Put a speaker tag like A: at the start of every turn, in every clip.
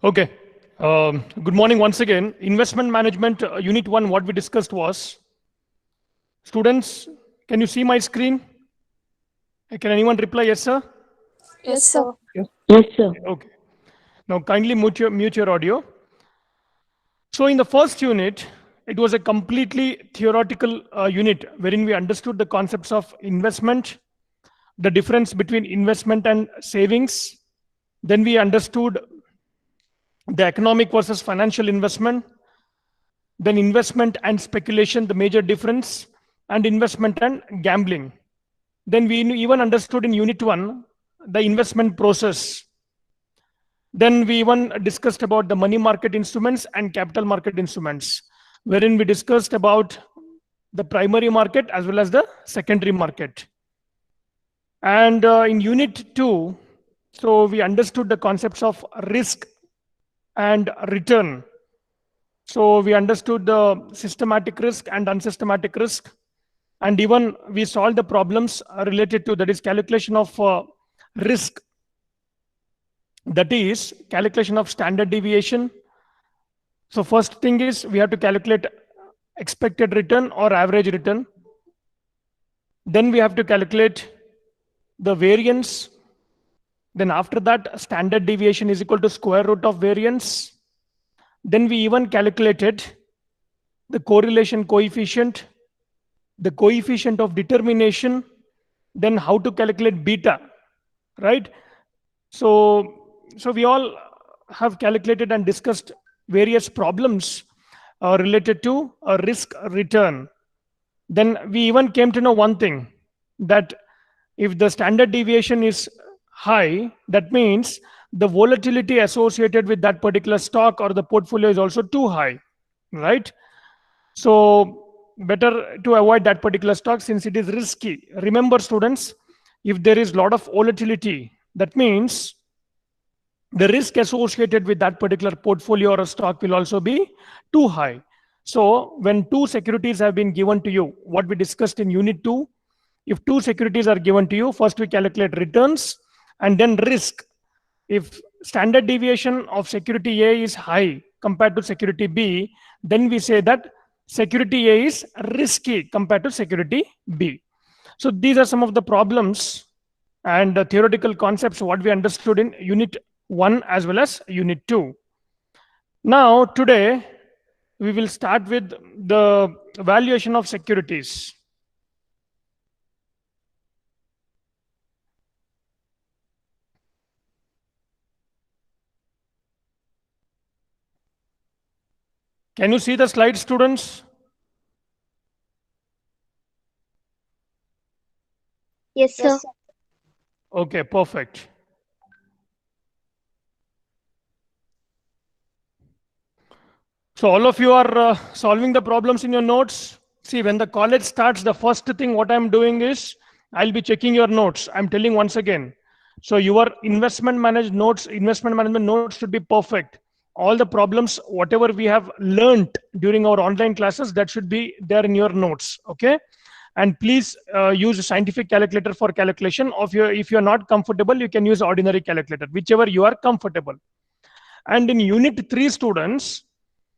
A: Okay. Good morning once again. Investment management, unit one, what we discussed was, students, can you see my screen? Can anyone reply yes, sir?
B: Yes,
C: Yes,
B: sir.
C: sir.
D: Yes, sir.
A: Okay. Now kindly mute your audio. So in the first unit, it was a completely theoretical unit wherein we understood the concepts of investment, the difference between investment and savings. Then we understood the economic versus financial investment, then investment and speculation, the major difference, and investment and gambling. Then we even understood in unit one the investment process. Then we even discussed about the money market instruments and capital market instruments, wherein we discussed about the primary market as well as the secondary market. And in unit two, so we understood the concepts of risk and return. So we understood the systematic risk and unsystematic risk, and even we solved the problems related to, that is, calculation of risk, that is calculation of standard deviation. So first thing is we have to calculate expected return or average return. Then we have to calculate the variance. Then after that, standard deviation is equal to square root of variance. Then we even calculated the correlation coefficient, the coefficient of determination, then how to calculate beta, right? So we all have calculated and discussed various problems related to a risk return. Then we even came to know one thing, that if the standard deviation is high, that means the volatility associated with that particular stock or the portfolio is also too high, right? So better to avoid that particular stock since it is risky. Remember, students, if there is a lot of volatility, that means the risk associated with that particular portfolio or a stock will also be too high. So when two securities have been given to you, what we discussed in unit 2, if two securities are given to you, first we calculate returns and then risk. If standard deviation of security A is high compared to security B, then we say that security A is risky compared to security B. So these are some of the problems and the theoretical concepts what we understood in unit 1 as well as unit 2. Now today we will start with the valuation of securities. Can you see the slides, students?
C: Yes, sir.
B: Yes, sir.
A: Okay, perfect. So all of you are solving the problems in your notes. See, when the college starts, the first thing what I'm doing is I'll be checking your notes. I'm telling once again. So your investment management notes should be perfect. All the problems, whatever we have learned during our online classes, that should be there in your notes. Okay. And please use a scientific calculator for calculation of your, if you're not comfortable, you can use ordinary calculator, whichever you are comfortable. And in unit 3, students,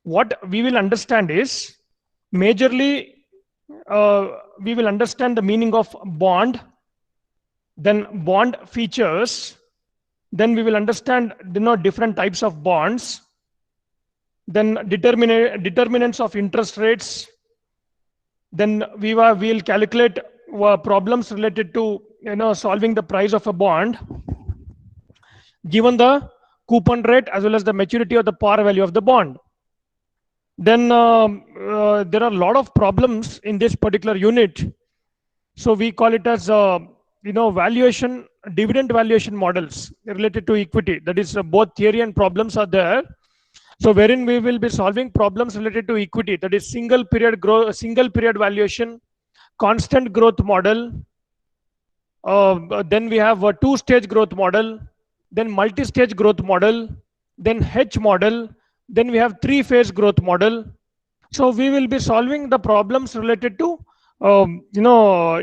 A: what we will understand is majorly we will understand the meaning of bond, then bond features, then we will understand different types of bonds, then determinants of interest rates, then we'll calculate problems related to solving the price of a bond given the coupon rate as well as the maturity of the par value of the bond. Then there are a lot of problems in this particular unit. So we call it as valuation, dividend valuation models related to equity. That is both theory and problems are there. So wherein we will be solving problems related to equity, that is single period valuation, constant growth model. Then we have a two-stage growth model, then multi-stage growth model, then H model, then we have three-phase growth model. So we will be solving the problems related to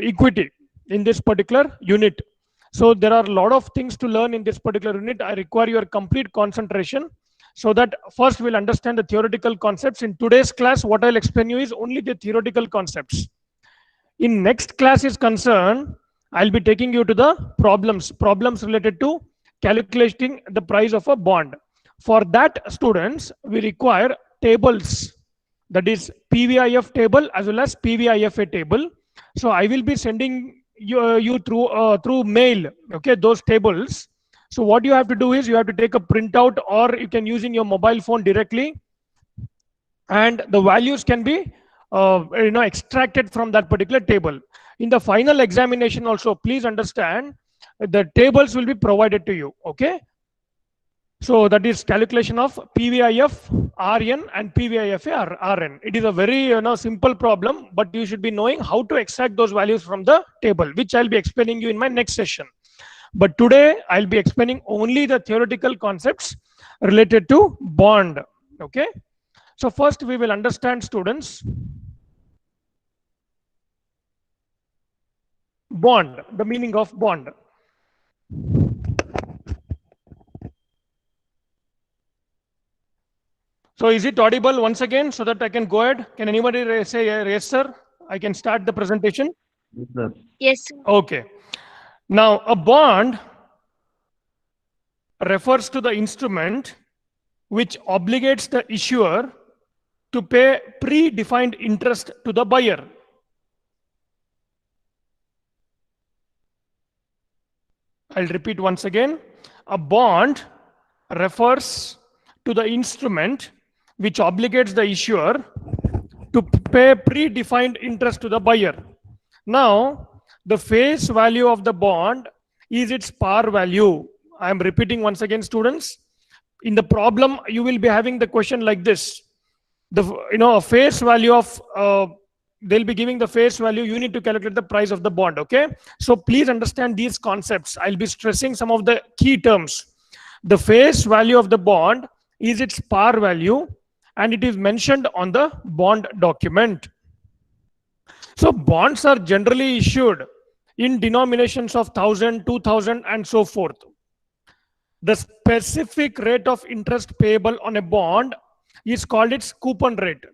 A: equity in this particular unit. So there are a lot of things to learn in this particular unit. I require your complete concentration. So that first we'll understand the theoretical concepts. In today's class, what I'll explain you is only the theoretical concepts. In next class is concerned, I'll be taking you to the problems related to calculating the price of a bond. For that, students, we require tables, that is PVIF table as well as PVIFA table. So I will be sending you through mail, okay, those tables. So what you have to do is you have to take a printout, or you can use in your mobile phone directly, and the values can be extracted from that particular table. In the final examination also, please understand, the tables will be provided to you, okay. So that is calculation of PVIF RN and PVIFA RN. It is a very simple problem, but you should be knowing how to extract those values from the table, which I'll be explaining you in my next session. But today I'll be explaining only the theoretical concepts related to bond, okay. So first we will understand, students, bond, the meaning of bond. So is it audible once again so that I can go ahead? Can anybody say yes, sir? I can start the presentation.
B: Yes, sir.
C: Yes, sir.
A: Okay. Now a bond refers to the instrument which obligates the issuer to pay predefined interest to the buyer. I'll repeat once again. A bond refers to the instrument which obligates the issuer to pay predefined interest to the buyer. Now, the face value of the bond is its par value. I am repeating once again, students. In the problem, you will be having the question like this. A face value of they'll be giving the face value. You need to calculate the price of the bond, okay. So please understand these concepts. I'll be stressing some of the key terms. The face value of the bond is its par value, and it is mentioned on the bond document. So bonds are generally issued in denominations of 1,000, 2,000 and so forth. The specific rate of interest payable on a bond is called its coupon rate.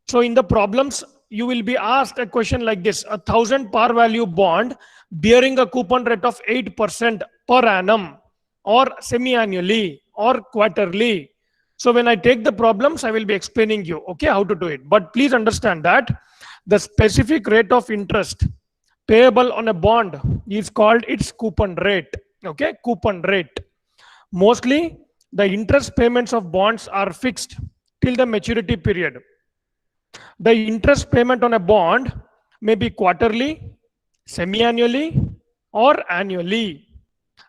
A: So in the problems, you will be asked a question like this: 1,000 par value bond bearing a coupon rate of 8% per annum, or semi-annually, or quarterly. So when I take the problems, I will be explaining you, okay, how to do it. But please understand that the specific rate of interest payable on a bond is called its coupon rate, okay, coupon rate. Mostly, the interest payments of bonds are fixed till the maturity period. The interest payment on a bond may be quarterly, semi-annually, or annually.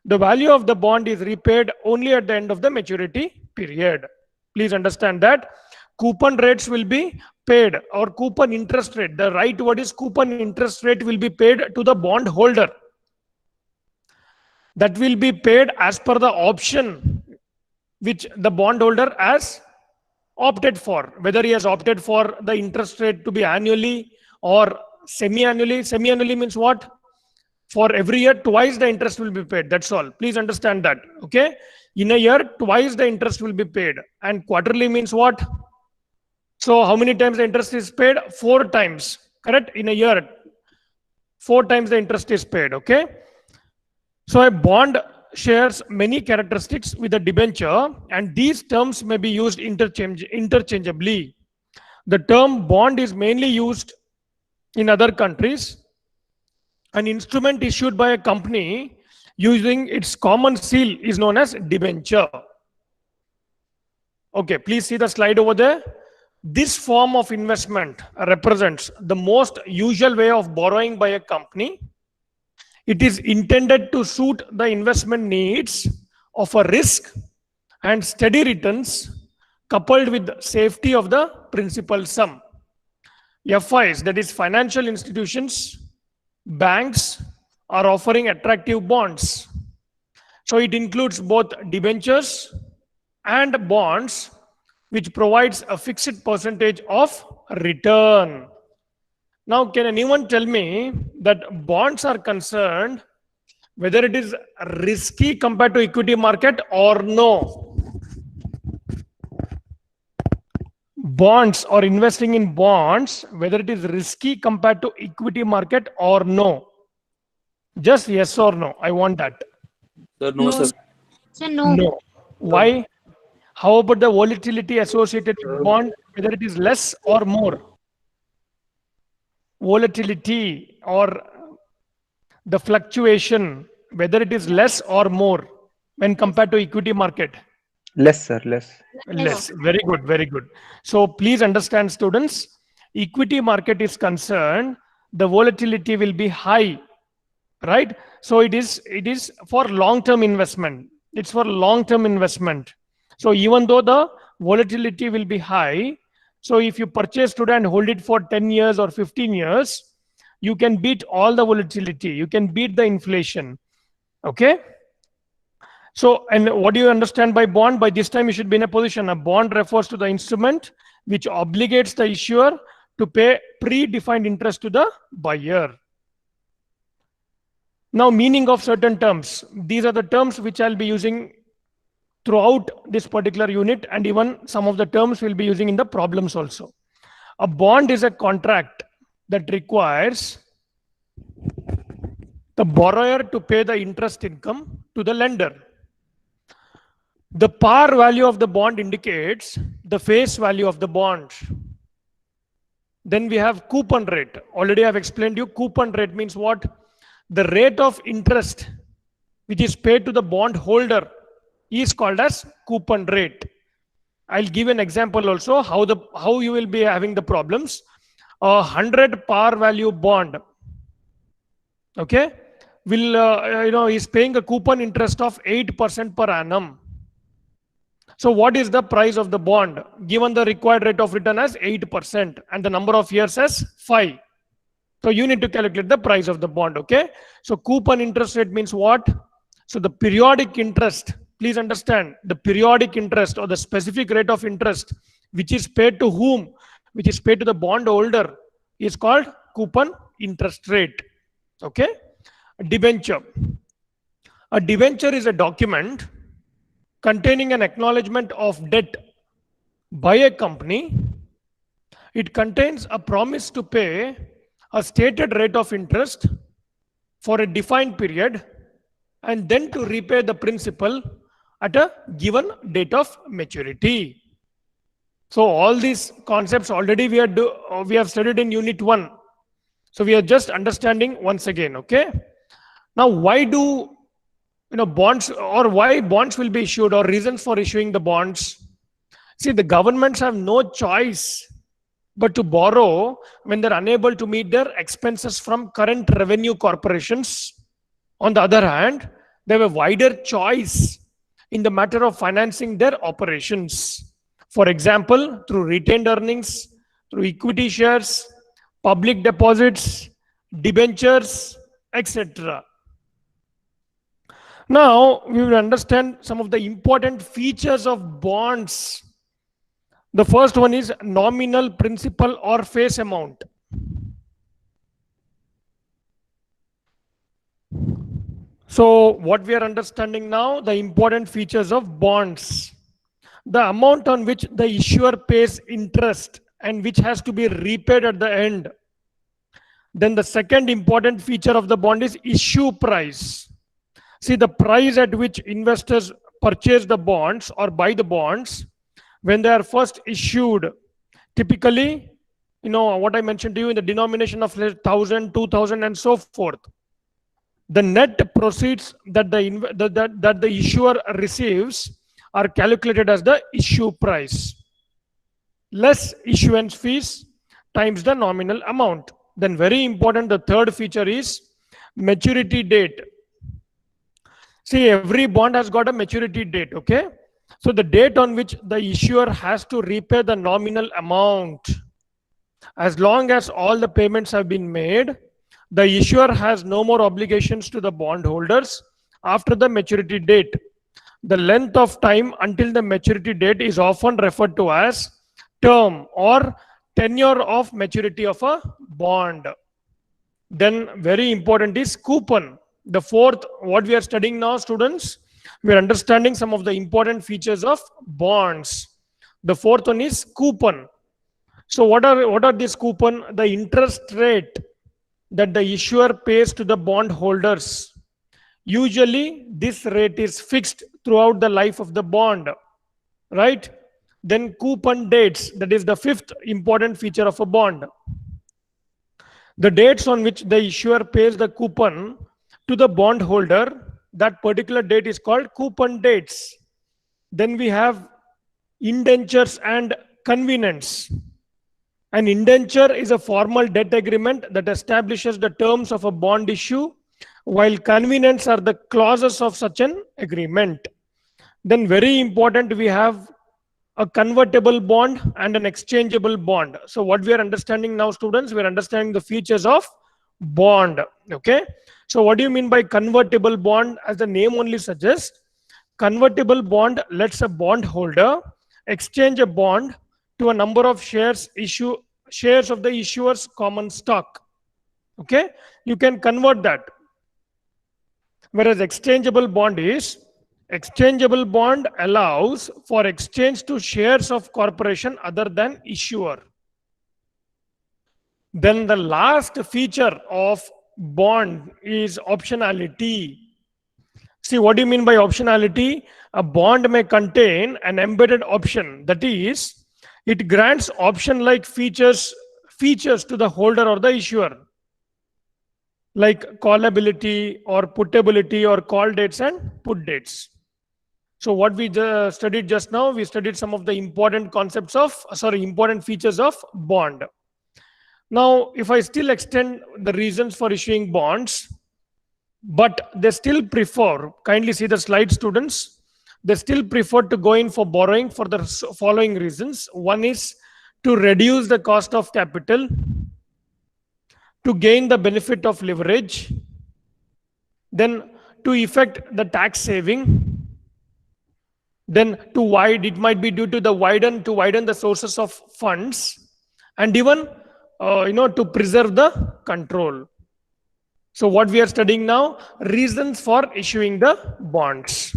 A: The value of the bond is repaid only at the end of the maturity period. Please understand that coupon rates will be paid, or coupon interest rate. The right word is coupon interest rate will be paid to the bond holder. That will be paid as per the option which the bondholder has opted for, whether he has opted for the interest rate to be annually or semi-annually. Semi-annually means what? For every year, twice the interest will be paid. That's all. Please understand that. Okay. In a year, twice the interest will be paid. And quarterly means what? So how many times the interest is paid? 4 times. Correct? In a year, 4 times the interest is paid. Okay. So a bond shares many characteristics with a debenture, and these terms may be used interchangeably. The term bond is mainly used in other countries. An instrument issued by a company using its common seal is known as debenture. Okay, please see the slide over there. This form of investment represents the most usual way of borrowing by a company. It is intended to suit the investment needs of a risk and steady returns coupled with safety of the principal sum. FIs, that is financial institutions, banks, are offering attractive bonds. So it includes both debentures and bonds, which provides a fixed percentage of return. Now, can anyone tell me that bonds are concerned whether it is risky compared to equity market or no? bonds or investing in bonds, whether it is risky compared to equity market or no? Just yes or no. I want that.
B: Sir, no,
C: No.
B: sir.
C: Sir, no.
A: No. Why? How about the volatility associated with bond, whether it is less or more? Volatility or the fluctuation, whether it is less or more when compared to equity market?
D: Less, sir, less.
A: Less. Very good. Very good. So please understand, students, equity market is concerned, the volatility will be high, right? So it is for long-term investment. It's for long-term investment. So even though the volatility will be high, so if you purchase today and hold it for 10 years or 15 years, you can beat all the volatility. You can beat the inflation. Okay. So, and what do you understand by bond? By this time, you should be in a position. A bond refers to the instrument which obligates the issuer to pay predefined interest to the buyer. Now, meaning of certain terms. These are the terms which I'll be using throughout this particular unit, and even some of the terms we'll be using in the problems also. A bond is a contract that requires the borrower to pay the interest income to the lender. The par value of the bond indicates the face value of the bond. Then we have coupon rate. Already I've explained you coupon rate means what? The rate of interest which is paid to the bond holder is called as coupon rate. I'll give an example also how you will be having the problems. 100 par value bond, okay, will is paying a coupon interest of 8% per annum. So what is the price of the bond given the required rate of return as 8% and the number of years as 5? So you need to calculate the price of the bond. Okay. So coupon interest rate means what? So the periodic interest, please understand, the periodic interest or the specific rate of interest which is paid to whom, which is paid to the bond holder, is called coupon interest rate. Okay. A debenture. A debenture is a document containing an acknowledgement of debt by a company. It contains a promise to pay a stated rate of interest for a defined period and then to repay the principal at a given date of maturity. So all these concepts already we have studied in unit 1. So we are just understanding once again. Okay. Now why do bonds, or why bonds will be issued, or reasons for issuing the bonds? See, the governments have no choice but to borrow when they're unable to meet their expenses from current revenue corporations. On the other hand, they have a wider choice in the matter of financing their operations. For example, through retained earnings, through equity shares, public deposits, debentures, etc. Now, we will understand some of the important features of bonds. The first one is nominal principal or face amount. So, what we are understanding now, the important features of bonds. The amount on which the issuer pays interest and which has to be repaid at the end. Then the second important feature of the bond is issue price. See, the price at which investors purchase the bonds or buy the bonds when they are first issued. Typically, what I mentioned to you in the denomination of 1,000, 2,000 and so forth. The net proceeds that the issuer receives are calculated as the issue price. Less issuance fees times the nominal amount. Then very important, the third feature is maturity date. See, every bond has got a maturity date, okay? So the date on which the issuer has to repay the nominal amount. As long as all the payments have been made, the issuer has no more obligations to the bondholders after the maturity date. The length of time until the maturity date is often referred to as term or tenure of maturity of a bond. Then very important is coupon. The fourth, what we are studying now, students, we are understanding some of the important features of bonds. The fourth one is coupon. So what are this coupon? The interest rate that the issuer pays to the bond holders. Usually this rate is fixed throughout the life of the bond, right? Then coupon dates, that is the fifth important feature of a bond. The dates on which the issuer pays the coupon to the bondholder, that particular date is called coupon dates. Then we have indentures and convenants. An indenture is a formal debt agreement that establishes the terms of a bond issue, while convenants are the clauses of such an agreement. Then very important, we have a convertible bond and an exchangeable bond. So what we are understanding now, students, we are understanding the features of bond. Okay. So what do you mean by convertible bond? As the name only suggests, convertible bond lets a bondholder exchange a bond to a number of shares of the issuer's common stock. Okay. You can convert that. Whereas exchangeable bond allows for exchange to shares of corporation other than issuer. Then the last feature of bond is optionality. See, what do you mean by optionality? A bond may contain an embedded option. That is, it grants option-like features to the holder or the issuer, like callability or putability or call dates and put dates. So what we studied just now, we studied some of the important features of bond. Now, if I still extend the reasons for issuing bonds, but they still prefer, kindly see the slide, students, they still prefer to go in for borrowing for the following reasons. One is to reduce the cost of capital, to gain the benefit of leverage, then to effect the tax saving, then it might be due to widen the sources of funds, and even to preserve the control. So what we are studying now, reasons for issuing the bonds.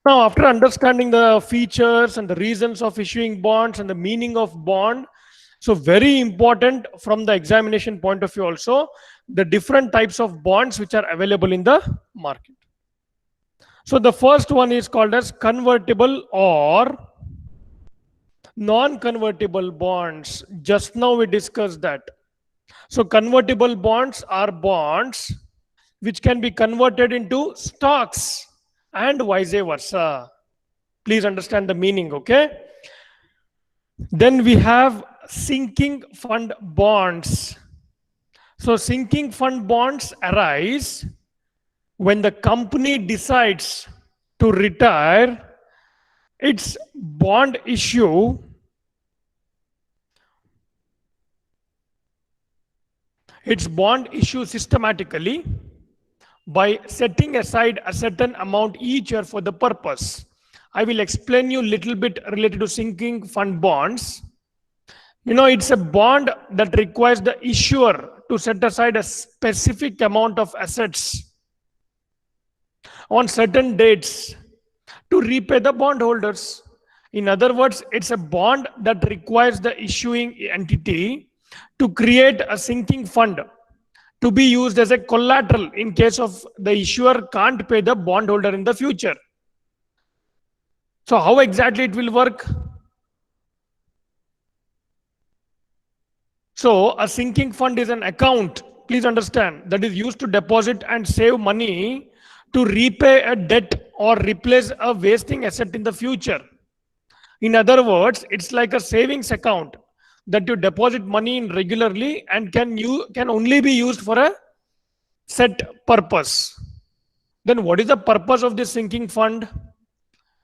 A: Now, after understanding the features and the reasons of issuing bonds and the meaning of bond, so very important from the examination point of view also, the different types of bonds which are available in the market. So the first one is called as convertible or non-convertible bonds. Just now we discussed that. So convertible bonds are bonds which can be converted into stocks and vice versa. Please understand the meaning, okay? Then we have sinking fund bonds. So sinking fund bonds arise when the company decides to retire its bond issue systematically by setting aside a certain amount each year for the purpose. I will explain you a little bit related to sinking fund bonds. It's a bond that requires the issuer to set aside a specific amount of assets on certain dates to repay the bondholders. In other words, it's a bond that requires the issuing entity to create a sinking fund to be used as a collateral in case of the issuer can't pay the bondholder in the future. So how exactly it will work? So a sinking fund is an account, please understand, that is used to deposit and save money to repay a debt or replace a wasting asset in the future. In other words, it's like a savings account that you deposit money in regularly and can only be used for a set purpose. Then what is the purpose of this sinking fund?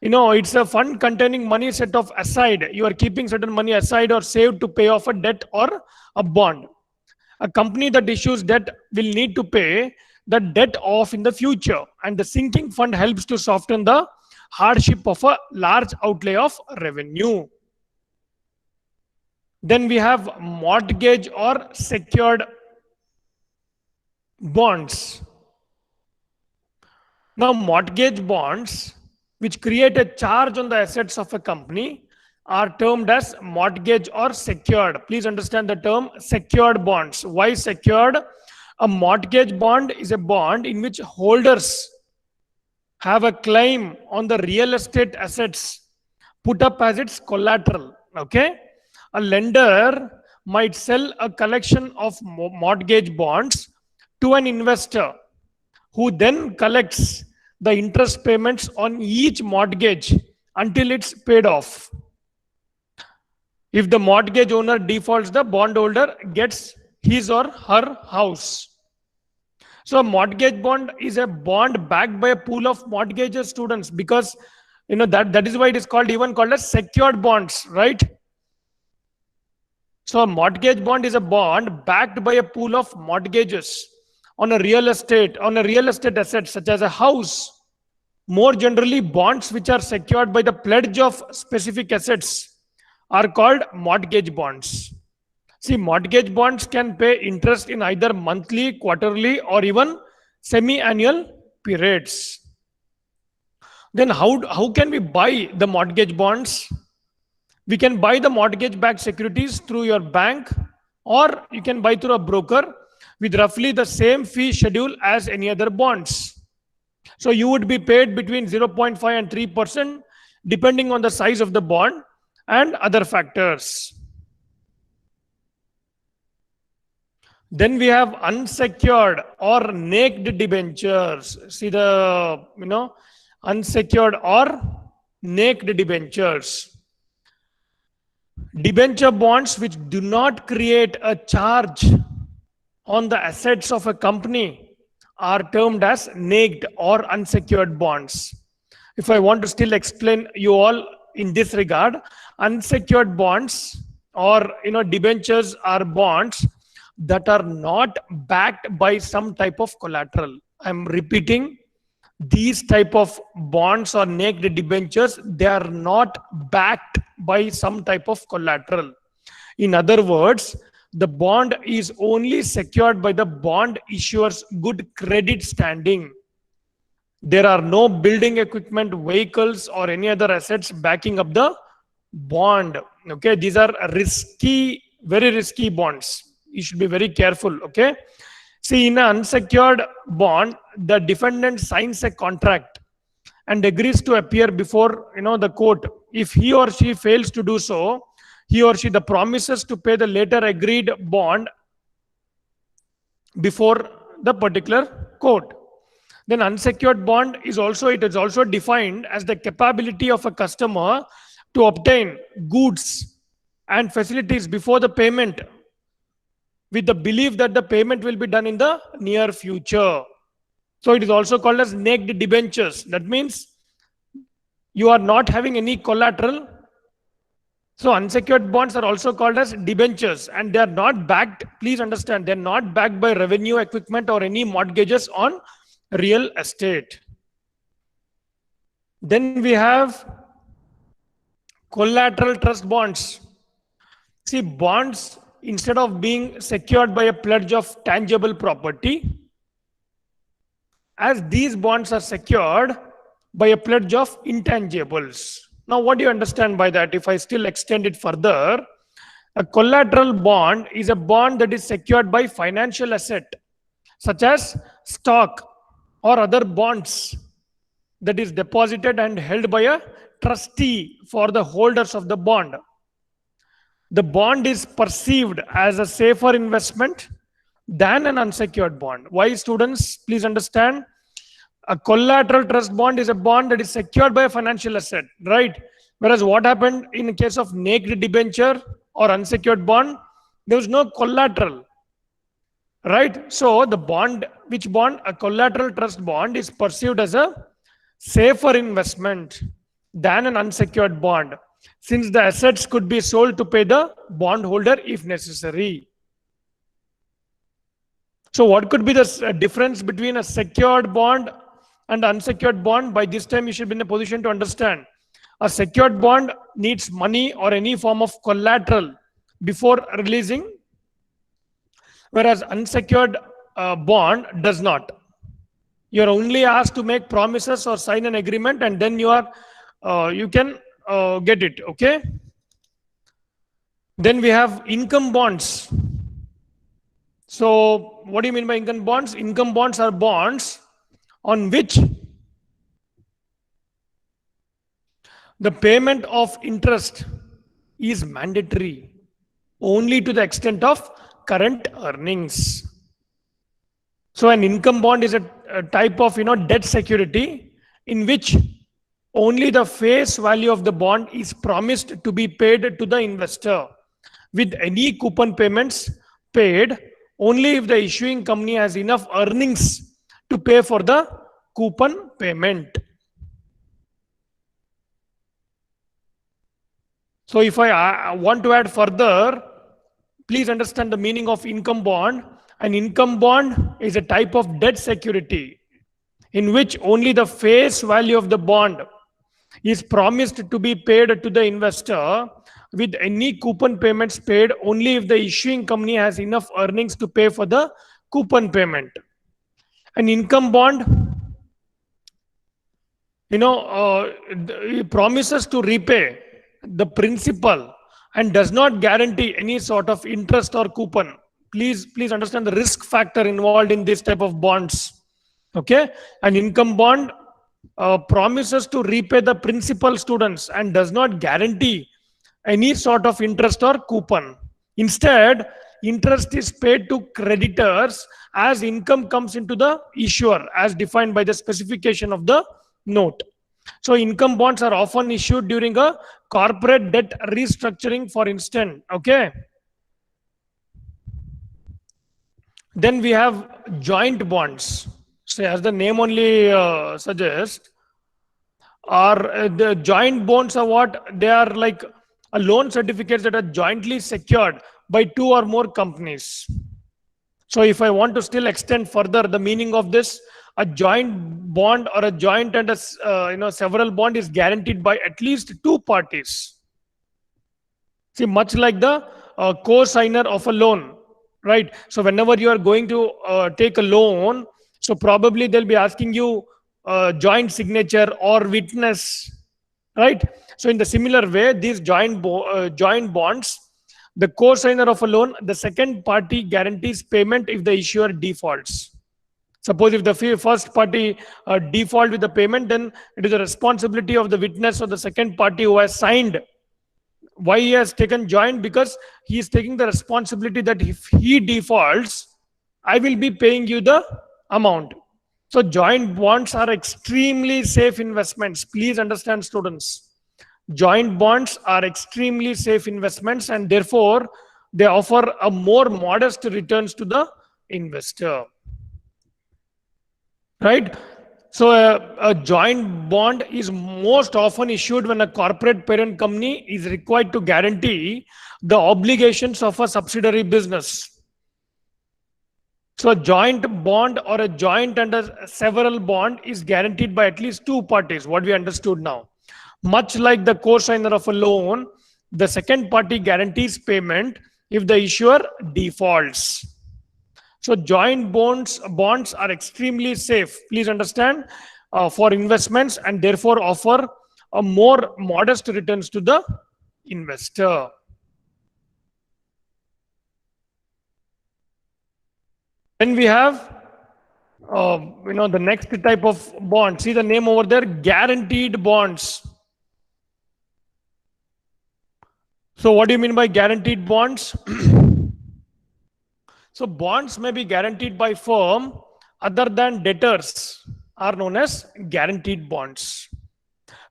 A: It's a fund containing money set off aside. You are keeping certain money aside or saved to pay off a debt or a bond. A company that issues debt will need to pay the debt off in the future, and the sinking fund helps to soften the hardship of a large outlay of revenue. Then we have mortgage or secured bonds. Now, mortgage bonds, which create a charge on the assets of a company, are termed as mortgage or secured. Please understand the term secured bonds. Why secured? A mortgage bond is a bond in which holders have a claim on the real estate assets put up as its collateral. Okay? A lender might sell a collection of mortgage bonds to an investor who then collects the interest payments on each mortgage until it's paid off. If the mortgage owner defaults, the bondholder gets his or her house. So a mortgage bond is a bond backed by a pool of mortgages, students, because that is why it is even called as secured bonds, right? So a mortgage bond is a bond backed by a pool of mortgages on a real estate asset such as a house. More generally, bonds which are secured by the pledge of specific assets are called mortgage bonds. See, mortgage bonds can pay interest in either monthly, quarterly, or even semi-annual periods. Then how can we buy the mortgage bonds? We can buy the mortgage-backed securities through your bank, or you can buy through a broker with roughly the same fee schedule as any other bonds. So you would be paid between 0.5 and 3% depending on the size of the bond and other factors. Then we have unsecured or naked debentures. See the, unsecured or naked debentures. Debenture bonds which do not create a charge on the assets of a company are termed as naked or unsecured bonds. If I want to still explain you all in this regard, unsecured bonds or debentures are bonds that are not backed by some type of collateral. I'm repeating, these type of bonds or naked debentures, they are not backed by some type of collateral. In other words, the bond is only secured by the bond issuer's good credit standing. There are no building equipment, vehicles, or any other assets backing up the bond. Okay, these are risky, very risky bonds. You should be very careful. Okay, see, in an unsecured bond, the defendant signs a contract and agrees to appear before the court. If he or she fails to do so, he or she promises to pay the later agreed bond before the particular court. Then unsecured bond is also defined as the capability of a customer to obtain goods and facilities before the payment, with the belief that the payment will be done in the near future. So it is also called as naked debentures. That means you are not having any collateral. So unsecured bonds are also called as debentures, and they are not backed. Please understand, they are not backed by revenue equipment or any mortgages on real estate. Then we have collateral trust bonds. See, bonds, instead of being secured by a pledge of tangible property, as these bonds are secured by a pledge of intangibles. Now, what do you understand by that? If I still extend it further, a collateral bond is a bond that is secured by financial asset, such as stock or other bonds, that is deposited and held by a trustee for the holders of the bond. The bond is perceived as a safer investment than an unsecured bond. Why, students? Please understand. A collateral trust bond is a bond that is secured by a financial asset, right? Whereas what happened in case of naked debenture or unsecured bond, there was no collateral, right? So the bond, which bond? A collateral trust bond is perceived as a safer investment than an unsecured bond, since the assets could be sold to pay the bondholder if necessary. So what could be the difference between a secured bond and unsecured bond? By this time, you should be in a position to understand. A secured bond needs money or any form of collateral before releasing, whereas unsecured bond does not. You are only asked to make promises or sign an agreement, and then you can get it. Okay. Then we have income bonds. So what do you mean by income bonds? Income bonds are bonds on which the payment of interest is mandatory only to the extent of current earnings. So an income bond is a type of debt security in which only the face value of the bond is promised to be paid to the investor, with any coupon payments paid only if the issuing company has enough earnings to pay for the coupon payment. So if I want to add further, please understand the meaning of income bond. An income bond is a type of debt security in which only the face value of the bond is promised to be paid to the investor, with any coupon payments paid only if the issuing company has enough earnings to pay for the coupon payment. An income bond, it promises to repay the principal and does not guarantee any sort of interest or coupon. Please understand the risk factor involved in this type of bonds. Okay, an income bond promises to repay the principal students and does not guarantee any sort of interest or coupon. Instead, interest is paid to creditors as income comes into the issuer as defined by the specification of the note. So income bonds are often issued during a corporate debt restructuring, for instance. Okay. Then we have joint bonds. So as the name only suggests, the joint bonds are what? They are like a loan certificates that are jointly secured by two or more companies. So if I want to still extend further the meaning of this, a joint bond or a joint and a several bond is guaranteed by at least two parties. See, much like the co-signer of a loan, right? So whenever you are going to take a loan, so probably they'll be asking you joint signature or witness, right? So in the similar way, these joint bonds, the co-signer of a loan, the second party guarantees payment if the issuer defaults. Suppose if the first party default with the payment, then it is the responsibility of the witness or the second party who has signed. Why he has taken joint? Because he is taking the responsibility that if he defaults, I will be paying you the amount. So joint bonds are extremely safe investments. Please understand, students. Joint bonds are extremely safe investments and therefore they offer a more modest returns to the investor. Right? So a joint bond is most often issued when a corporate parent company is required to guarantee the obligations of a subsidiary business. So a joint bond or a joint and a several bond is guaranteed by at least two parties, what we understood now. Much like the co-signer of a loan, the second party guarantees payment if the issuer defaults. So joint bonds are extremely safe, please understand, for investments and therefore offer a more modest returns to the investor. Then we have the next type of bond. See the name over there, guaranteed bonds. So what do you mean by guaranteed bonds? So bonds may be guaranteed by firm other than debtors are known as guaranteed bonds.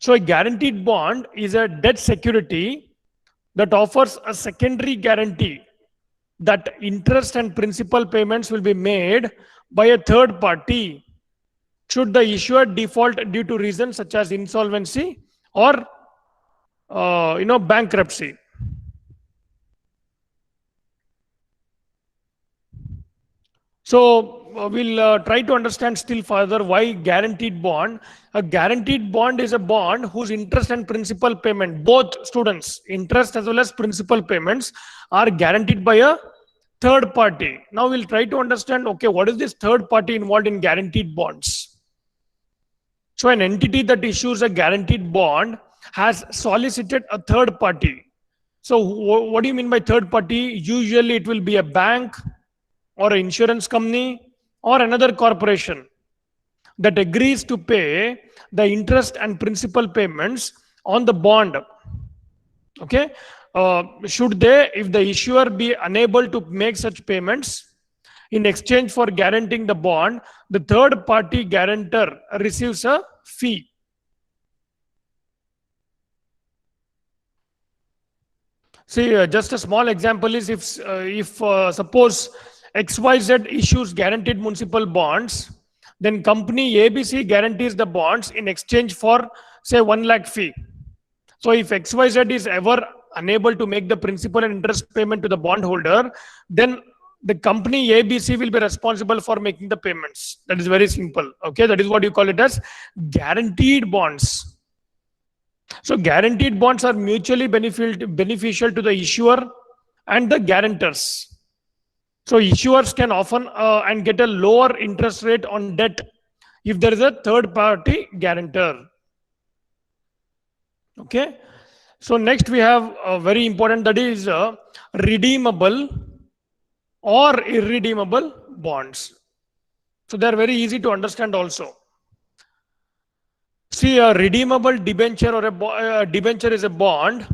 A: So a guaranteed bond is a debt security that offers a secondary guarantee that interest and principal payments will be made by a third party should the issuer default due to reasons such as insolvency or bankruptcy. So we'll try to understand still further why guaranteed bond. A guaranteed bond is a bond whose interest and principal payment, both students, interest as well as principal payments, are guaranteed by a third party. Now we'll try to understand, okay, what is this third party involved in guaranteed bonds? So an entity that issues a guaranteed bond has solicited a third party. So what do you mean by third party? Usually it will be a bank or an insurance company or another corporation that agrees to pay the interest and principal payments on the bond. Okay. Should they, if the issuer be unable to make such payments, in exchange for guaranteeing the bond, the third party guarantor receives a fee. See, just a small example is if suppose XYZ issues guaranteed municipal bonds, then company ABC guarantees the bonds in exchange for say 1 lakh fee. So if XYZ is ever unable to make the principal and interest payment to the bondholder, then the company ABC will be responsible for making the payments. That is very simple. Okay, that is what you call it as guaranteed bonds. So guaranteed bonds are mutually beneficial to the issuer and the guarantors. So issuers can often and get a lower interest rate on debt if there is a third party guarantor. Okay. So next we have a very important, that is redeemable or irredeemable bonds. So they are very easy to understand also. See, a redeemable debenture or a debenture is a bond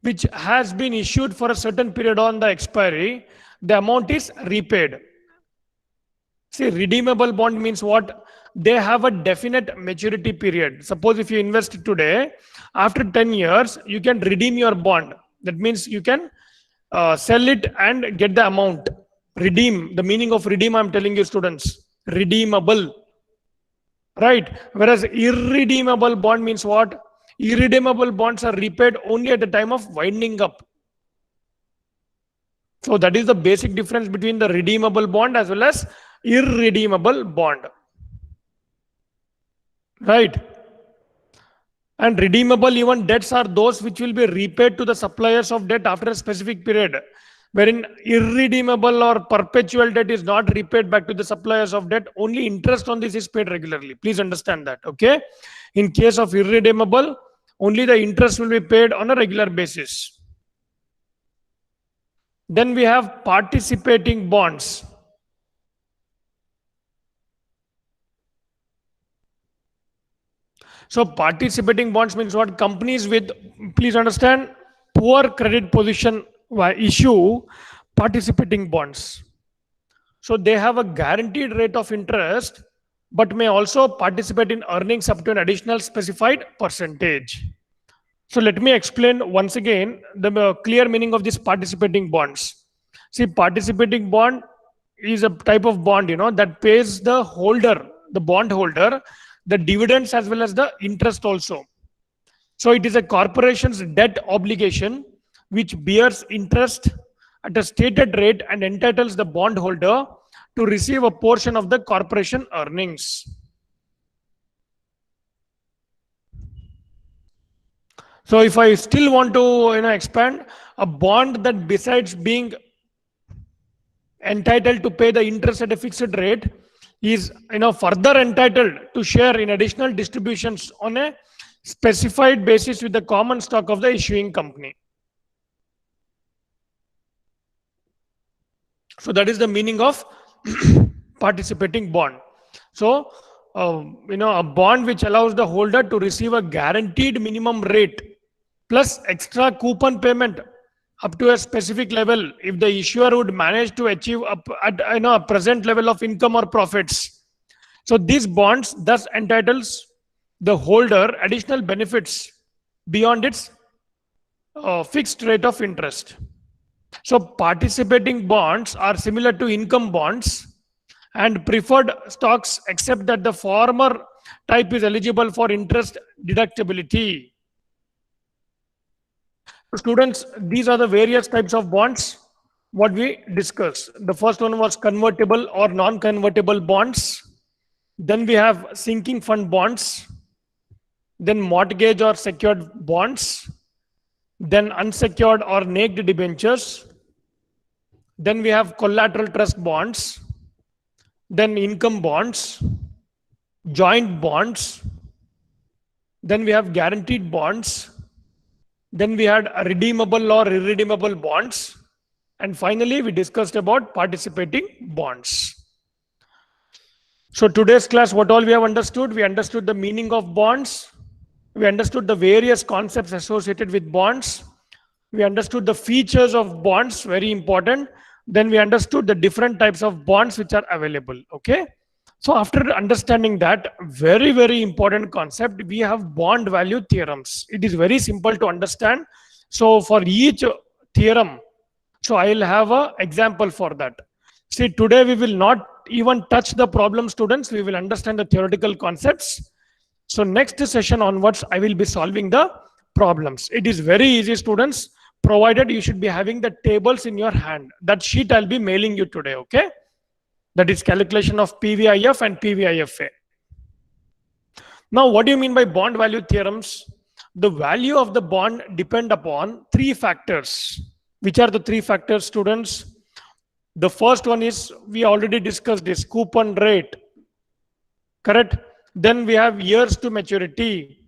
A: which has been issued for a certain period on the expiry. The amount is repaid. See, redeemable bond means what? They have a definite maturity period. Suppose if you invest today, after 10 years, you can redeem your bond. That means you can sell it and get the amount. Redeem. The meaning of redeem, I'm telling you, students. Redeemable. Right? Whereas irredeemable bond means what? Irredeemable bonds are repaid only at the time of winding up. So that is the basic difference between the redeemable bond as well as irredeemable bond. Right? And redeemable even debts are those which will be repaid to the suppliers of debt after a specific period, wherein irredeemable or perpetual debt is not repaid back to the suppliers of debt. Only interest on this is paid regularly. Please understand that. Okay. In case of irredeemable, only the interest will be paid on a regular basis. Then we have participating bonds. So participating bonds means what? Companies with, please understand, poor credit position issue participating bonds. So they have a guaranteed rate of interest, but may also participate in earnings up to an additional specified percentage. So let me explain once again the clear meaning of this participating bonds. See, participating bond is a type of bond, that pays the holder, the bond holder, the dividends as well as the interest also. So it is a corporation's debt obligation which bears interest at a stated rate and entitles the bondholder to receive a portion of the corporation earnings. So if I still want to expand, a bond that besides being entitled to pay the interest at a fixed rate is further entitled to share in additional distributions on a specified basis with the common stock of the issuing company. So that is the meaning of participating bond. So a bond which allows the holder to receive a guaranteed minimum rate plus extra coupon payment up to a specific level if the issuer would manage to achieve a present level of income or profits. So these bonds thus entitles the holder additional benefits beyond its fixed rate of interest. So participating bonds are similar to income bonds and preferred stocks, except that the former type is eligible for interest deductibility. Students, these are the various types of bonds what we discussed. The first one was convertible or non-convertible bonds. Then we have sinking fund bonds. Then mortgage or secured bonds. Then unsecured or naked debentures. Then we have collateral trust bonds. Then income bonds. Joint bonds. Then we have guaranteed bonds. Then we had redeemable or irredeemable bonds. And finally, we discussed about participating bonds. So today's class, what all we have understood? We understood the meaning of bonds. We understood the various concepts associated with bonds. We understood the features of bonds, very important. Then we understood the different types of bonds which are available. Okay. So after understanding that very, very important concept, we have bond value theorems. It is very simple to understand. So for each theorem, so I'll have an example for that. See, today we will not even touch the problem, students. We will understand the theoretical concepts. So next session onwards, I will be solving the problems. It is very easy, students, provided you should be having the tables in your hand. That sheet I'll be mailing you today, okay? That is calculation of PVIF and PVIFA. Now, what do you mean by bond value theorems? The value of the bond depend upon three factors. Which are the three factors, students? The first one is, we already discussed this, coupon rate. Correct? Then we have years to maturity.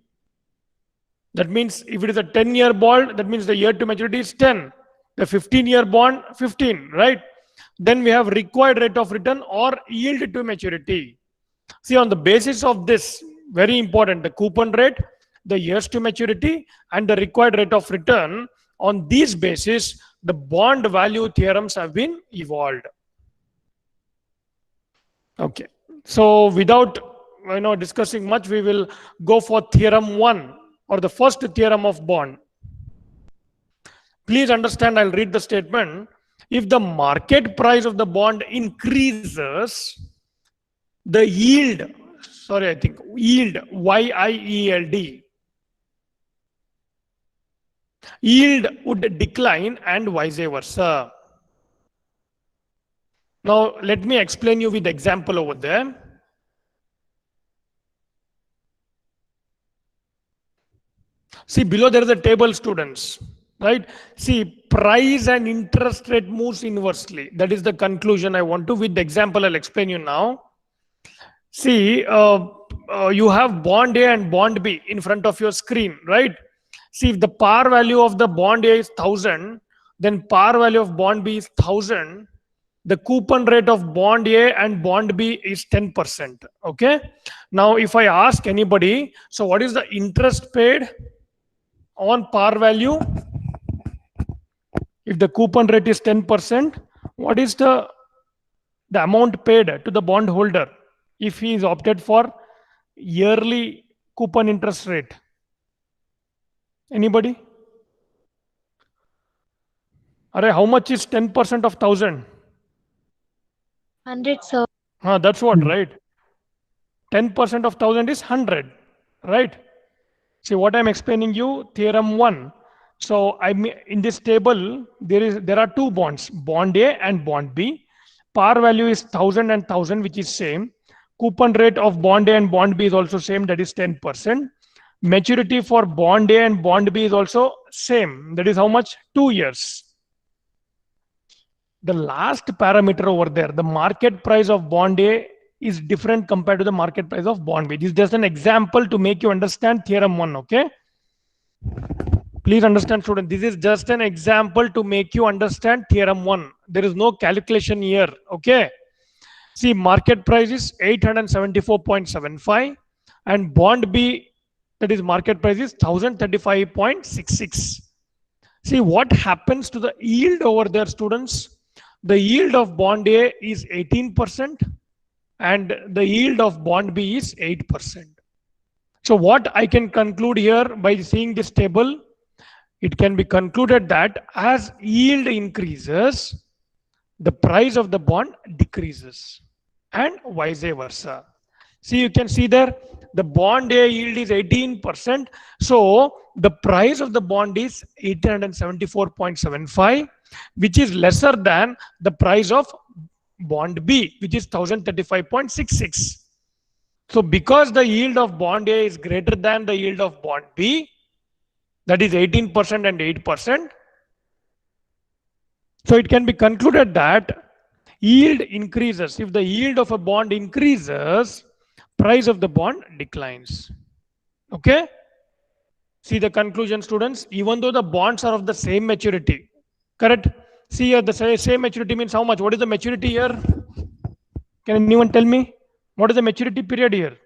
A: That means if it is a 10-year bond, that means the year to maturity is 10. The 15-year bond, 15, right? Then we have required rate of return or yield to maturity. See, on the basis of this, very important, the coupon rate, the years to maturity, and the required rate of return, on these basis, the bond value theorems have been evolved. Okay. So without discussing much, we will go for theorem 1 or the first theorem of bond. Please understand, I'll read the statement. If the market price of the bond increases, the yield, yield, Y-I-E-L-D, yield would decline and vice versa. Now, let me explain you with example over there. See, below there is a table, students, right? See, price and interest rate moves inversely. That is the conclusion I want to. With the example, I'll explain you now. See, you have bond A and bond B in front of your screen, right? See, if the par value of the bond A is 1000, then par value of bond B is 1000. The coupon rate of bond A and bond B is 10%. Okay. Now, if I ask anybody, so what is the interest paid on par value? If the coupon rate is 10%, what is the amount paid to the bond holder if he is opted for yearly coupon interest rate? Anybody? How much is 10% of 1000?
B: 100, sir.
A: That's what, right? 10% of 1000 is 100, right? See what I'm explaining you, theorem 1. So in this table, there are two bonds, bond A and bond B. Par value is 1000 and 1000, which is same. Coupon rate of bond A and bond B is also same, that is 10%. Maturity for bond A and bond B is also same. That is how much? 2 years. The last parameter over there, the market price of bond A is different compared to the market price of bond B. This is just an example to make you understand theorem 1, okay? Please understand, student, this is just an example to make you understand theorem 1. There is no calculation here, okay? See, market price is 874.75 and bond B, that is market price, is 1035.66. See what happens to the yield over there, students. The yield of bond A is 18% and the yield of bond B is 8%. So what I can conclude here by seeing this table, it can be concluded that as yield increases, the price of the bond decreases and vice versa. See, you can see there, the bond A yield is 18%. So the price of the bond is 874.75, which is lesser than the price of bond B, which is 1035.66. So because the yield of bond A is greater than the yield of bond B, that is 18% and 8%. So it can be concluded that yield increases. If the yield of a bond increases, price of the bond declines. Okay. See the conclusion, students. Even though the bonds are of the same maturity, correct? See here, the same maturity means how much? What is the maturity here? Can anyone tell me? What is the maturity period here?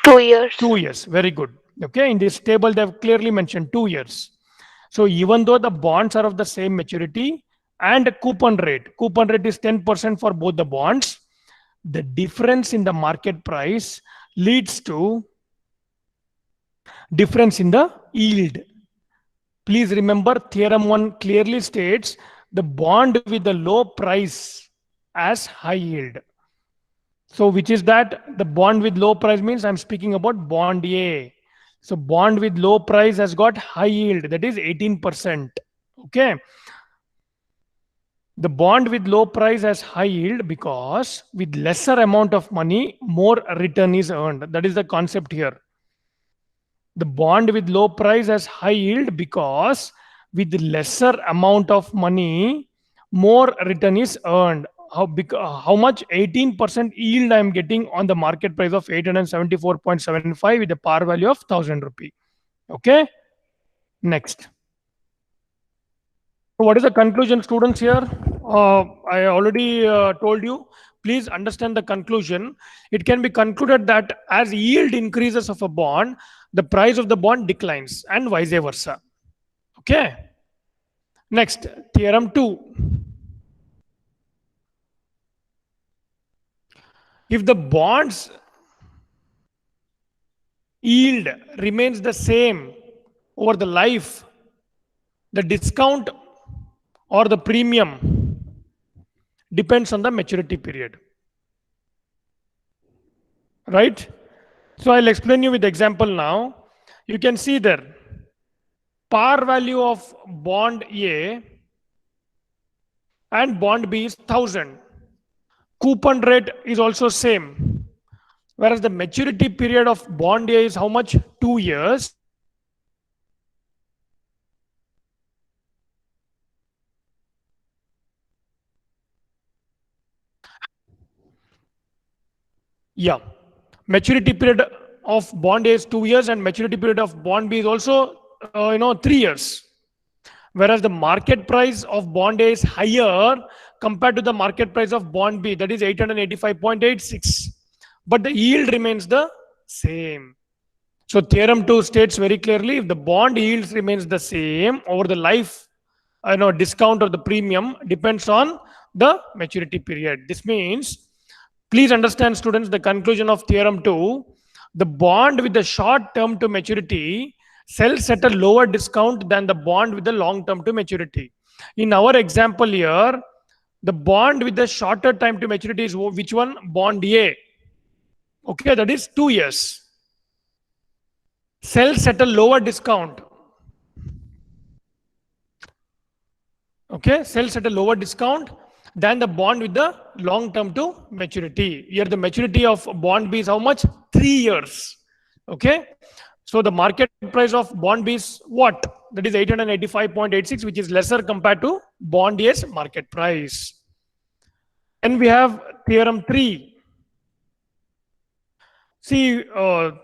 B: 2 years.
A: 2 years. Very good. Okay, in this table they have clearly mentioned 2 years. So even though the bonds are of the same maturity and coupon rate is 10% for both the bonds, the difference in the market price leads to difference in the yield. Please remember, theorem 1 clearly states the bond with the low price as high yield. So which is that? The bond with low price means I'm speaking about bond A. So bond with low price has got high yield, that is 18%. Okay. The bond with low price has high yield because with lesser amount of money, more return is earned. That is the concept here. The bond with low price has high yield because with lesser amount of money, more return is earned. How much? 18% yield I am getting on the market price of 874.75 with a par value of 1000 rupee. Okay. Next. So what is the conclusion, students, here? I already told you. Please understand the conclusion. It can be concluded that as yield increases of a bond, the price of the bond declines and vice versa. Okay. Next, theorem 2. If the bonds yield remains the same over the life, the discount or the premium depends on the maturity period. Right? So I'll explain you with the example now. You can see there, par value of bond A and bond B is 1000. Coupon rate is also same. Whereas the maturity period of bond A is how much? 2 years. Yeah. Maturity period of bond A is 2 years and maturity period of bond B is also 3 years. Whereas the market price of bond A is higher compared to the market price of bond B, that is 885.86. But the yield remains the same. So theorem 2 states very clearly, if the bond yields remains the same over the life, discount or the premium depends on the maturity period. This means, please understand, students, the conclusion of theorem 2, the bond with the short term to maturity sells at a lower discount than the bond with the long term to maturity. In our example here, the bond with the shorter time to maturity is which one? Bond A. Okay, that is 2 years. Sells at a lower discount. Okay, sells at a lower discount than the bond with the long term to maturity. Here the maturity of bond B is how much? 3 years. Okay. So the market price of bond B is what? That is 885.86, which is lesser compared to bond A's market price. And we have theorem 3. See,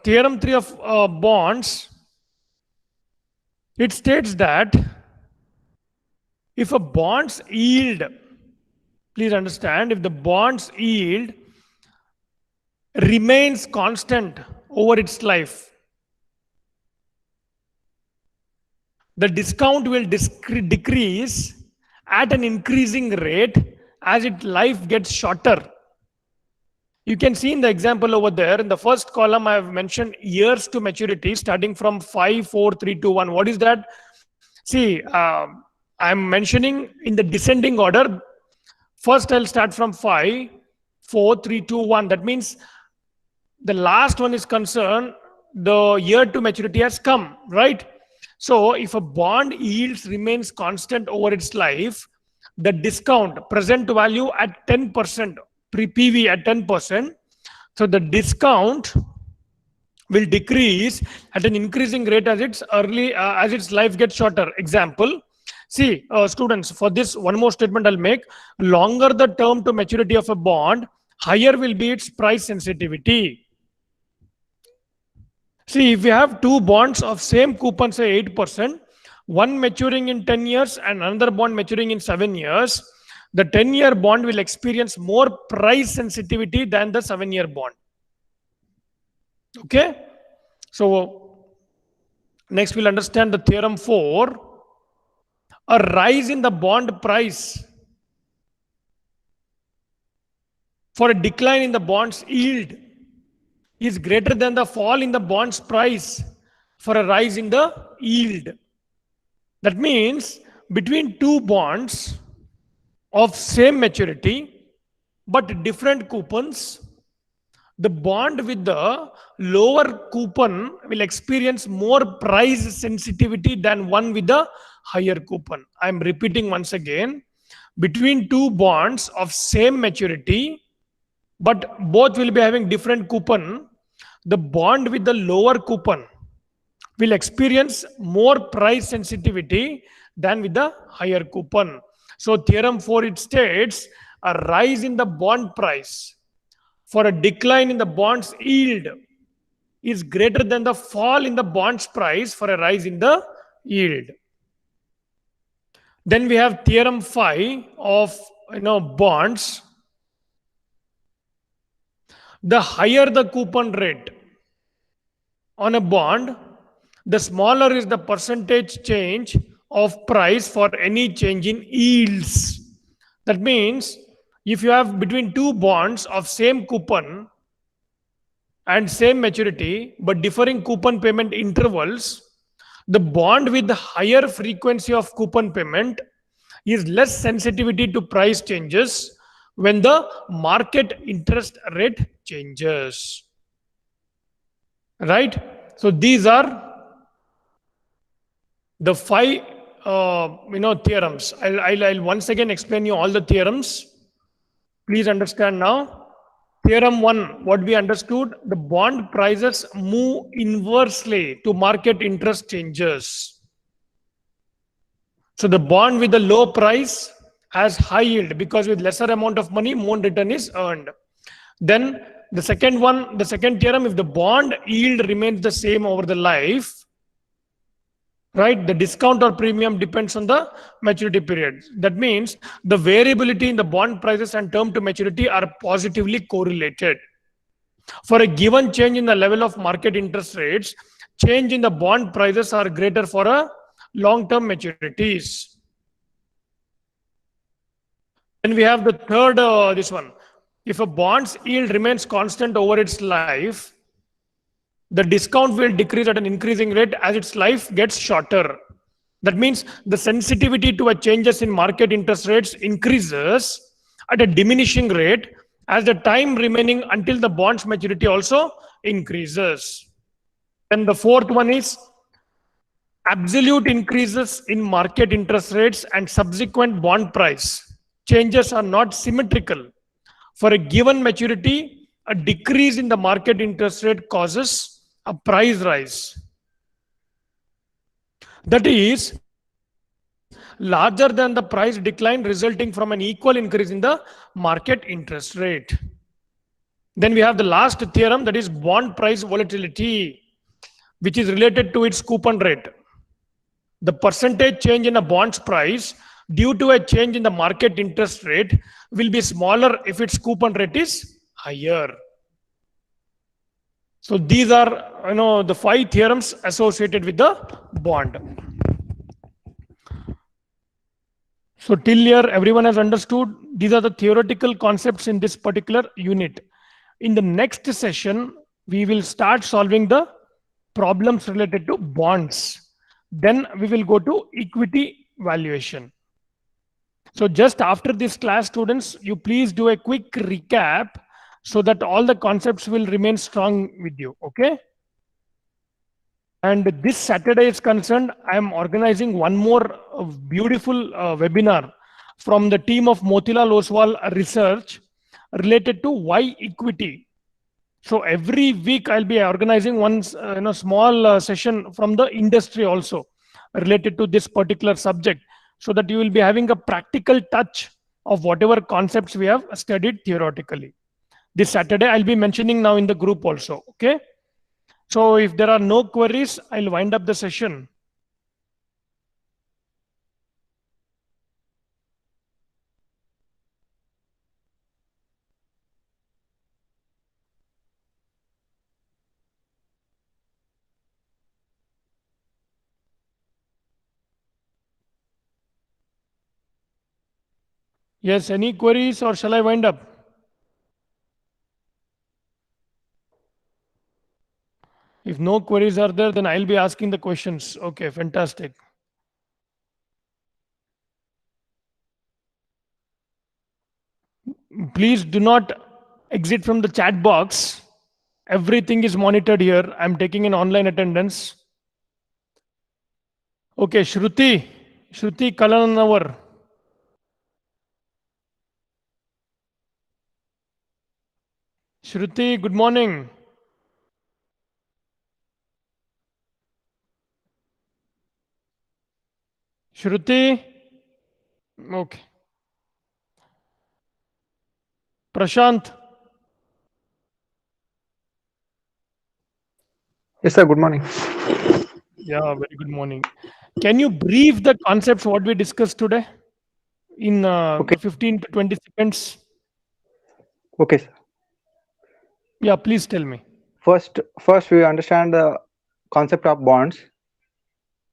A: theorem 3 of bonds, it states that if a bond's yield, please understand, if the bond's yield remains constant over its life, the discount will decrease at an increasing rate as its life gets shorter. You can see in the example over there, in the first column, I have mentioned years to maturity starting from 5, 4, 3, 2, 1. What is that? See, I'm mentioning in the descending order. First, I'll start from 5, 4, 3, 2, 1. That means the last one is concerned, the year to maturity has come, right? So if a bond yields remains constant over its life, the discount, present value at 10%, PV at 10%, so the discount will decrease at an increasing rate as its life gets shorter. Example, see, students, for this one more statement I'll make. Longer the term to maturity of a bond, higher will be its price sensitivity. See, if we have two bonds of same coupon, say 8%, one maturing in 10 years and another bond maturing in 7 years, the 10-year bond will experience more price sensitivity than the 7-year bond. Okay? So, next we'll understand the theorem 4. A rise in the bond price for a decline in the bond's yield is greater than the fall in the bond's price for a rise in the yield. That means between two bonds of same maturity but different coupons, the bond with the lower coupon will experience more price sensitivity than one with the higher coupon. I am repeating once again. Between two bonds of same maturity but both will be having different coupon, the bond with the lower coupon will experience more price sensitivity than with the higher coupon. So theorem 4, it states a rise in the bond price for a decline in the bond's yield is greater than the fall in the bond's price for a rise in the yield. Then we have theorem 5 of bonds. The higher the coupon rate on a bond, the smaller is the percentage change of price for any change in yields. That means if you have between two bonds of same coupon and same maturity but differing coupon payment intervals, the bond with the higher frequency of coupon payment is less sensitivity to price changes when the market interest rate changes. Right? So these are the 5 theorems. I'll once again explain you all the theorems. Please understand now. Theorem 1, what we understood, the bond prices move inversely to market interest changes. So the bond with the low price has high yield because with lesser amount of money, more return is earned. Then the second theorem, if the bond yield remains the same over the life, right, the discount or premium depends on the maturity period. That means the variability in the bond prices and term to maturity are positively correlated. For a given change in the level of market interest rates, change in the bond prices are greater for a long-term maturities. Then we have the third, this one. If a bond's yield remains constant over its life, the discount will decrease at an increasing rate as its life gets shorter. That means the sensitivity to a changes in market interest rates increases at a diminishing rate as the time remaining until the bond's maturity also increases. And the fourth one is absolute increases in market interest rates and subsequent bond price changes are not symmetrical. For a given maturity, a decrease in the market interest rate causes a price rise. That is larger than the price decline resulting from an equal increase in the market interest rate. Then we have the last theorem, that is bond price volatility, which is related to its coupon rate. The percentage change in a bond's price due to a change in the market interest rate will be smaller if its coupon rate is higher. So these are the 5 theorems associated with the bond. So till here everyone has understood these are the theoretical concepts in this particular unit. In the next session we will start solving the problems related to bonds. Then we will go to equity valuation. So just after this class, students, you please do a quick recap so that all the concepts will remain strong with you. Okay? And this Saturday is concerned, I am organizing one more beautiful webinar from the team of Motilal Oswal Research related to why equity. So every week I'll be organizing one small session from the industry also related to this particular subject, so that you will be having a practical touch of whatever concepts we have studied theoretically. This Saturday I'll be mentioning now in the group also. Okay. So if there are no queries, I'll wind up the session. Yes, any queries or shall I wind up? If no queries are there, then I'll be asking the questions. Okay, fantastic. Please do not exit from the chat box. Everything is monitored here. I'm taking an online attendance. Okay, Shruti Kalananavar. Shruti, good morning. Shruti? Okay. Prashant?
D: Yes, sir. Good morning.
A: Yeah, very good morning. Can you brief the concepts what we discussed today in
D: Okay.
A: 15 to 20 seconds?
D: Okay, sir.
A: Yeah, please tell me.
D: First we understand the concept of bonds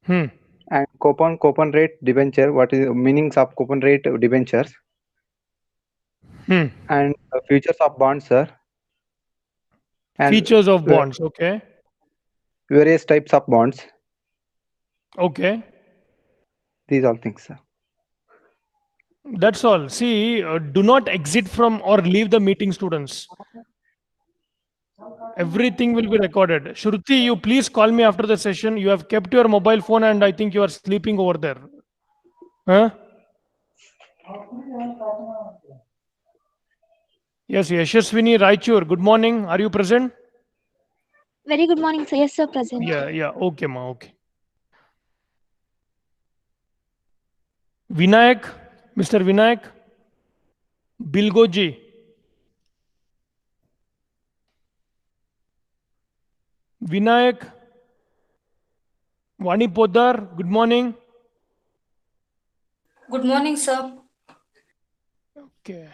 A: Hmm.
D: and coupon rate debenture. What is the meanings of coupon rate debentures
A: Hmm.
D: and features of bonds, sir, and
A: Features of
D: uh,
A: bonds. Okay.
D: various types of bonds.
A: Okay.
D: These all things, sir.
A: That's all. See, do not exit from or leave the meeting, students. Everything will be recorded. Shruti, you please call me after the session. You have kept your mobile phone and I think you are sleeping over there. Huh? Yes, Yashaswini Raichur. Good morning. Are you present?
B: Very good morning, sir. Yes, sir, present.
A: Yeah. Okay, ma. Okay. Vinayak, Mr. Vinayak, Bilgoji. Vinayak, Vani Podar. Good morning.
C: Good morning, sir.
A: Okay.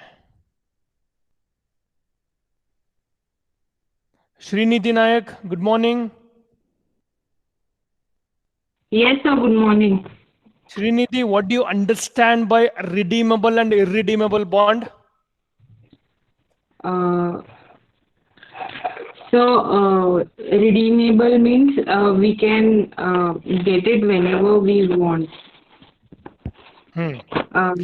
A: Srinidhi Nayak. Good morning.
E: Yes, sir. Good morning.
A: Srinidhi, what do you understand by redeemable and irredeemable bond?
E: Uh, Redeemable means we can get it whenever we want.
A: Hmm.
E: Um,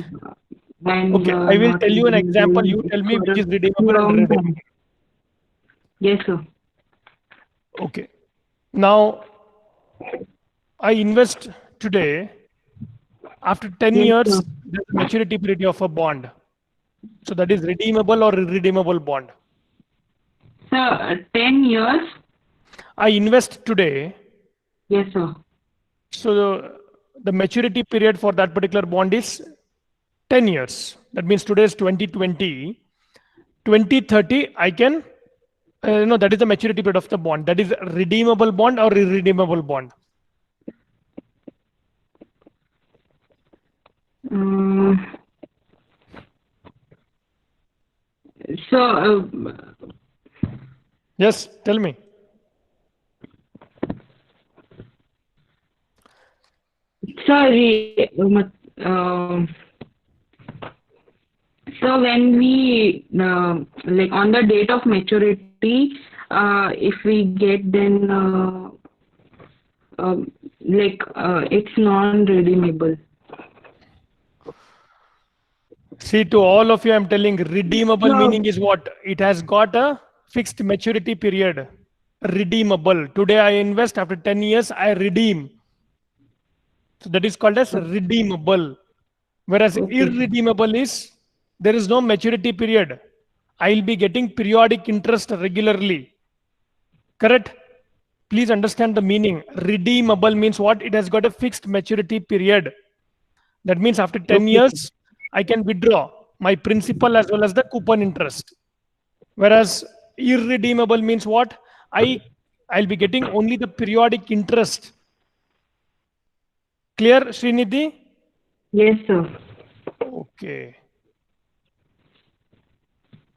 E: and
A: Okay, I will
E: not
A: tell you an example. You
E: redeemable
A: tell me
E: for
A: which
E: a
A: is redeemable and
E: long
A: irredeemable.
E: time. Yes, sir.
A: Okay. Now, I invest today. After 10
E: Yes,
A: years,
E: sir.
A: there's a maturity period of a bond. So that is redeemable or irredeemable bond.
E: Sir, 10 years.
A: I invest today.
E: Yes, sir.
A: So the maturity period for that particular bond is 10 years. That means today is 2020. 2030, I can, that is the maturity period of the bond. That is redeemable bond or irredeemable bond.
E: Um, so,
A: Yes, tell me.
E: sorry. So when we like on the date of maturity, if we get then it's non-redeemable.
A: See, to all of you, I'm telling redeemable
E: So
A: meaning is what? It has got a fixed maturity period. Redeemable. Today I invest, after 10 years, I redeem. So that is called as redeemable. Whereas
E: okay,
A: irredeemable is there is no maturity period. I'll be getting periodic interest regularly. Correct? Please understand the meaning. Redeemable means what? It has got a fixed maturity period. That means after 10
E: okay,
A: years, I can withdraw my principal as well as the coupon interest. Whereas irredeemable means what? I I'll be getting only the periodic interest. Clear, Srinidhi?
E: Yes, sir.
A: Okay.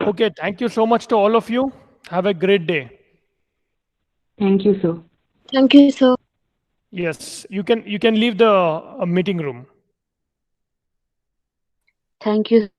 A: Okay, thank you so much to all of you. Have a great day.
E: Thank you, sir.
B: Thank you, sir.
A: Yes, you can leave the meeting room.
B: Thank you.